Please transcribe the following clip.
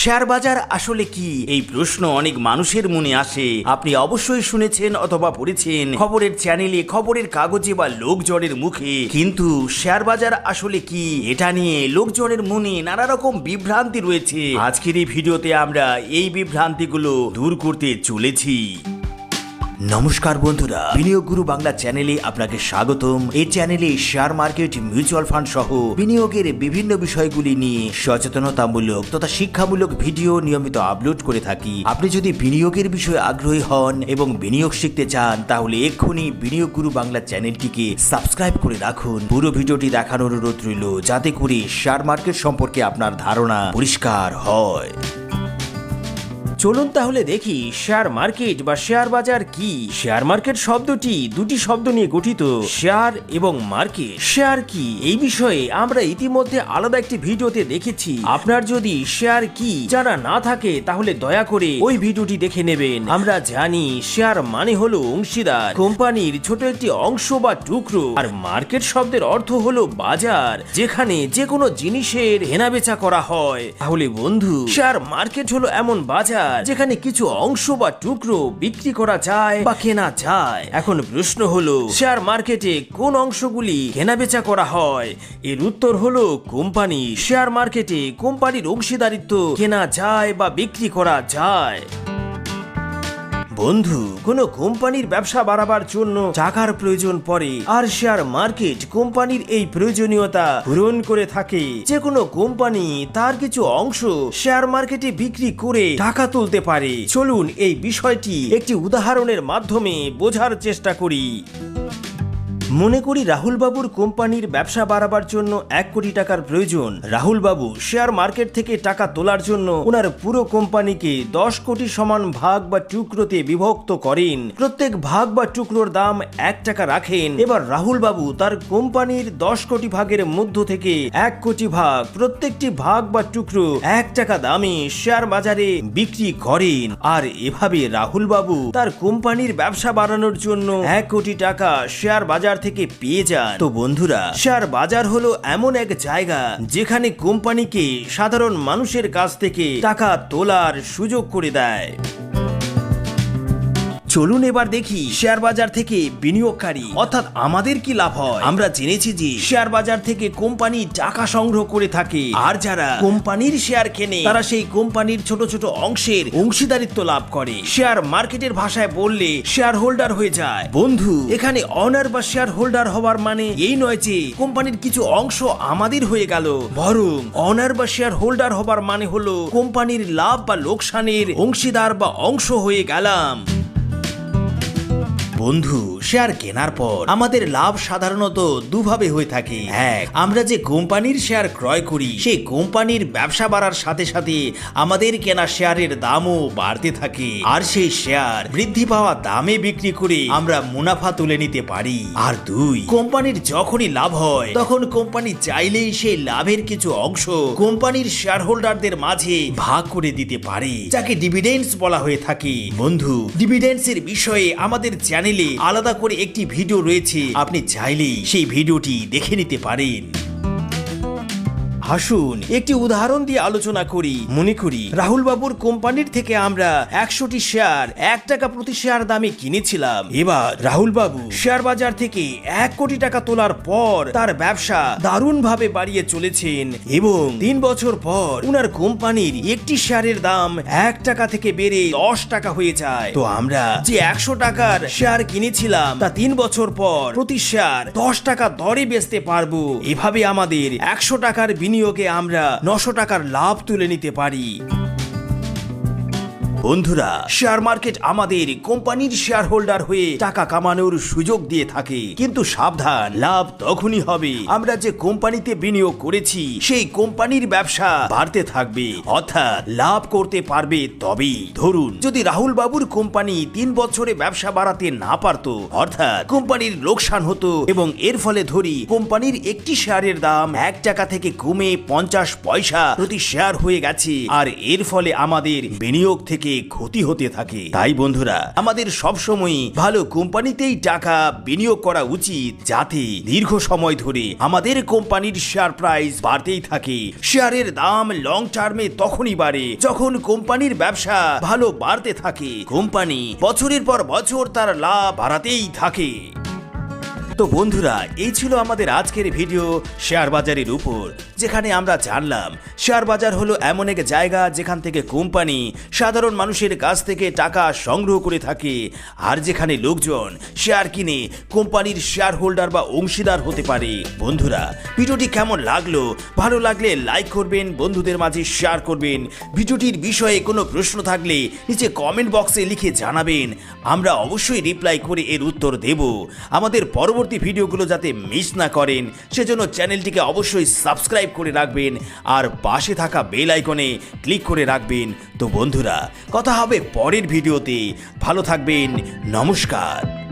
Share বাজার আসলে কি, এই প্রশ্ন অনেক মানুষের মনে আসে। আপনি অবশ্যই শুনেছেন অথবা পড়েছেন খবরের চ্যানেলে, খবরের কাগজে বা লোকজনের মুখে, কিন্তু শেয়ার বাজার আসলে কি এটা নিয়ে লোকজনের মনে নানা রকম বিভ্রান্তি রয়েছে। আজকের এই ভিডিওতে আমরা এই বিভ্রান্তিগুলো দূর করতে চলেছি। নমস্কার বন্ধুরা, বিনিয়োগ গুরু বাংলা চ্যানেলে আপনাকে স্বাগতম। এই চ্যানেলে শেয়ার মার্কেট, মিউচুয়াল ফান্ড সহ বিনিয়োগের বিভিন্ন বিষয়গুলি নিয়ে সচেতনতামূলক তথা শিক্ষামূলক ভিডিও নিয়মিত আপলোড করে থাকি। আপনি যদি বিনিয়োগের বিষয়ে আগ্রহী হন এবং বিনিয়োগ শিখতে চান, তাহলে এক্ষুনি বিনিয়োগ গুরু বাংলা চ্যানেলটিকে সাবস্ক্রাইব করে রাখুন। পুরো ভিডিওটি দেখার অনুরোধ রইল, যাতে করে শেয়ার মার্কেট সম্পর্কে আপনার ধারণা পরিষ্কার হয়। চলুন তাহলে দেখি শেয়ার মার্কেট বা শেয়ার বাজার কি। শেয়ার মার্কেট শব্দটি দুটি শব্দ নিয়ে গঠিত, শেয়ার এবং মার্কেট। শেয়ার কি এই বিষয়ে আমরা ইতিমধ্যে আলাদা একটি ভিডিওতে দেখেছি। আপনার যদি শেয়ার কি জানা না থাকে, তাহলে দয়া করে ওই ভিডিওটি দেখে নেবেন। আমরা জানি শেয়ার মানে হলো অংশীদার, কোম্পানির ছোট একটি অংশ বা টুকরো। আর মার্কেট শব্দের অর্থ হলো বাজার, যেখানে যে কোনো জিনিসের কেনাবেচা করা হয়। তাহলে বন্ধু, শেয়ার মার্কেট হলো এমন বাজার যেখানে কিছু অংশ বা টুকরো বিক্রি করা যায় বা কেনা যায়। এখন প্রশ্ন হলো, শেয়ার মার্কেটে কোন অংশগুলি কেনাবেচা করা হয়? এর উত্তর হলো কোম্পানি। শেয়ার মার্কেটে কোম্পানির অংশীদারিত্ব কেনা যায় বা বিক্রি করা যায়। বন্ধু, কোন কোম্পানির ব্যবসা বাড়াবার জন্য টাকার প্রয়োজন পড়ে, আর শেয়ার মার্কেট কোম্পানির এই প্রয়োজনীয়তা পূরণ করে থাকে। যে কোনো কোম্পানি তার কিছু অংশ শেয়ার মার্কেটে বিক্রি করে টাকা তুলতে পারে। চলুন এই বিষয়টি একটি উদাহরণের মাধ্যমে বোঝার চেষ্টা করি। মনে করি রাহুল বাবুর কোম্পানির ব্যবসা বাড়াবার জন্য 1 কোটি টাকার প্রয়োজন। রাহুল বাবু শেয়ার মার্কেট থেকে টাকা তোলার জন্য ওনার পুরো কোম্পানিকে 10 কোটি সমান ভাগ বা টুকরোতে বিভক্ত করেন। প্রত্যেক ভাগ বা টুকরোর দাম 1 টাকা রাখেন। এবার রাহুল বাবু তার কোম্পানির 10 কোটি ভাগের মধ্য থেকে 1 কোটি ভাগ, প্রত্যেকটি ভাগ বা টুকরো 1 টাকা দামে শেয়ার বাজারে বিক্রি করেন। আর এভাবে রাহুল বাবু তার কোম্পানির ব্যবসা বাড়ানোর জন্য 1 কোটি টাকা শেয়ার বাজার থেকে পেয়ে যান। তো বন্ধুরা, শেয়ার বাজার হলো এমন এক জায়গা যেখানে কোম্পানিকে সাধারণ মানুষের কাছ থেকে টাকা তোলার সুযোগ করে দেয়। চলুন এবার দেখি শেয়ার বাজার থেকে বিনিয়োগকারী অর্থাৎ আমাদের কি লাভ হয়। আমরা জেনেছি যে শেয়ার বাজার থেকে কোম্পানি টাকা সংগ্রহ করে থাকে, আর যারা কোম্পানির শেয়ার কেনে তারা সেই কোম্পানির ছোট ছোট অংশের অংশীদারিত্ব লাভ করে। শেয়ার মার্কেটের ভাষায় বললে শেয়ার হোল্ডার হয়ে যায়। বন্ধু, এখানে অনার বা শেয়ার হোল্ডার হওয়ার মানে এই নয় যে কোম্পানির কিছু অংশ আমাদের হয়ে গেল, বরং অনার বা শেয়ার হোল্ডার হবার মানে হলো কোম্পানির লাভ বা লোকসানের অংশীদার বা অংশ হয়ে গেলাম। বন্ধু, শেয়ার কেনার পর আমাদের লাভ সাধারণত দুভাবে হয়ে থাকে। এক, আমরা যে কোম্পানির শেয়ার ক্রয় করি সেই কোম্পানির ব্যবসা বাড়ার সাথে সাথে আমাদের কেনা শেয়ারের দামও বাড়তে থাকে, আর সেই শেয়ার বৃদ্ধি পাওয়া দামে বিক্রি করে আমরা মুনাফা তুলে নিতে পারি। আর দুই, কোম্পানির যখনই লাভ হয় তখন কোম্পানি চাইলেই সেই লাভের কিছু অংশ কোম্পানির শেয়ার হোল্ডারদের মাঝে ভাগ করে দিতে পারে, যাকে ডিভিডেন্ডস বলা হয়ে থাকে। বন্ধু, ডিভিডেন্ডস এর বিষয়ে আমাদের চ্যানেলে আলাদা করে একটি ভিডিও রয়েছে, আপনি চাইলেই সেই ভিডিওটি দেখে নিতে পারেন। আসুন একটি উদাহরণ দিয়ে আলোচনা করি। মনে করি রাহুল বাবুর কোম্পানির থেকে আমরা 100টি শেয়ার 1 টাকা প্রতি শেয়ার দামে কিনেছিলাম। এবার রাহুল বাবু শেয়ার বাজার থেকে 1 কোটি টাকা তোলার পর তার ব্যবসা দারুণভাবে বাড়িয়ে চলেছেন, এবং 3 বছর পর উনার কোম্পানির একটি শেয়ারের দাম 1 টাকা থেকে বেড়ে 10 টাকা হয়ে যায়। তো আমরা যে 100 টাকার শেয়ার কিনেছিলাম তা 3 বছর পর প্রতি শেয়ার 10 টাকা দরে বেচতে পারবো। এভাবে আমাদের 100 টাকার বিনিয়োগে আমরা 900 টাকার লাভ তুলে নিতে পারি। বন্ধুরা, শেয়ার মার্কেট আমাদের কোম্পানির শেয়ার হোল্ডার হয়ে টাকা কামানোর সুযোগ দিয়ে থাকে, কিন্তু সাবধান, লাভ তখনই হবে আমরা যে কোম্পানিতে বিনিয়োগ করেছি সেই কোম্পানির ব্যবসা বাড়তে থাকবে, অর্থাৎ লাভ করতে পারবে তবেই। ধরুন, যদি রাহুল বাবুর কোম্পানি 3 বছরে ব্যবসা বাড়াতে না পারত, অর্থাৎ কোম্পানির লোকসান হতো, এবং এর ফলে ধরি কোম্পানির একটি শেয়ারের দাম 1 টাকা থেকে কমে 50 পয়সা প্রতি শেয়ার হয়ে গেছে, আর এর ফলে আমাদের বিনিয়োগ থেকে ক্ষতি হতে থাকে। তাই বন্ধুরা, আমাদের সবসময় ভালো কোম্পানিতেই টাকা বিনিয়োগ করা উচিত, যাতে দীর্ঘ সময় ধরে আমাদের কোম্পানির শেয়ার প্রাইস বাড়তেই থাকে। শেয়ারের দাম লং টার্মে তখনই বাড়ে যখন কোম্পানির ব্যবসা ভালো বাড়তে থাকে। কোম্পানি বছরের পর বছর তার লাভ বাড়াতেই থাকে। তো বন্ধুরা, এই ছিল আমাদের আজকের ভিডিও শেয়ার বাজারের উপর, যেখানে আমরা জানলাম শেয়ার বাজার হলো এমন এক জায়গা যেখান থেকে কোম্পানি সাধারণ মানুষের কাছ থেকে টাকা সংগ্রহ করে থাকে, আর যেখানে লোকজন শেয়ার কিনে কোম্পানির শেয়ার হোল্ডার বা অংশীদার হতে পারে। বন্ধুরা, ভিডিওটি কেমন লাগলো? ভালো লাগলে লাইক করবেন, বন্ধুদের মাঝে শেয়ার করবেন। ভিডিওটির বিষয়ে কোনো প্রশ্ন থাকলে নিচে কমেন্ট বক্সে লিখে জানাবেন, আমরা অবশ্যই রিপ্লাই করে এর উত্তর দেব। আমাদের পরবর্তী ভিডিওগুলো যাতে মিস না করেন সেজন্য চ্যানেলটিকে অবশ্যই সাবস্ক্রাইব করে রাখবেন আর পাশে থাকা বেল আইকনে ক্লিক করে রাখবেন। তো বন্ধুরা, কথা হবে পরের ভিডিওতে। ভালো থাকবেন, নমস্কার।